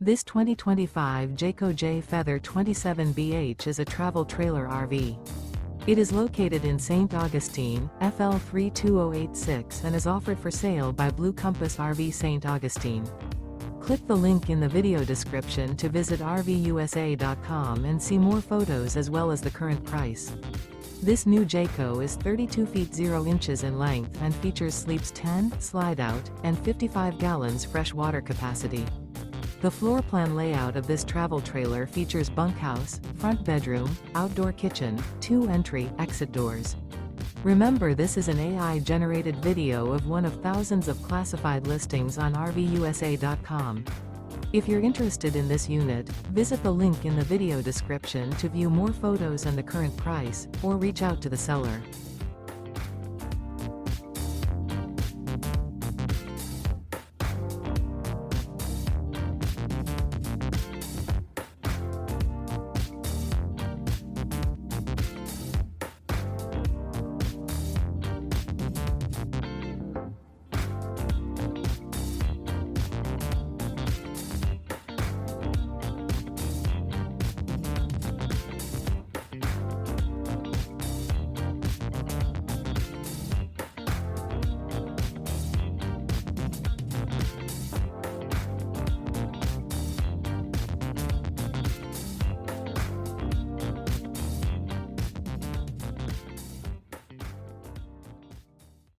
This 2025 Jayco Jay Feather 27BH is a travel trailer RV. It is located in St. Augustine, FL 32086 and is offered for sale by Blue Compass RV St. Augustine. Click the link in the video description to visit RVUSA.com and see more photos as well as the current price. This new Jayco is 32 feet 0 inches in length and features sleeps 10, Slideout, and 55 gallons fresh water capacity. The floor plan layout of this travel trailer features bunkhouse, front bedroom, outdoor kitchen, 2 entry/exit doors. Remember, this is an AI-generated video of one of thousands of classified listings on RVUSA.com. If you're interested in this unit, visit the link in the video description to view more photos and the current price, or reach out to the seller.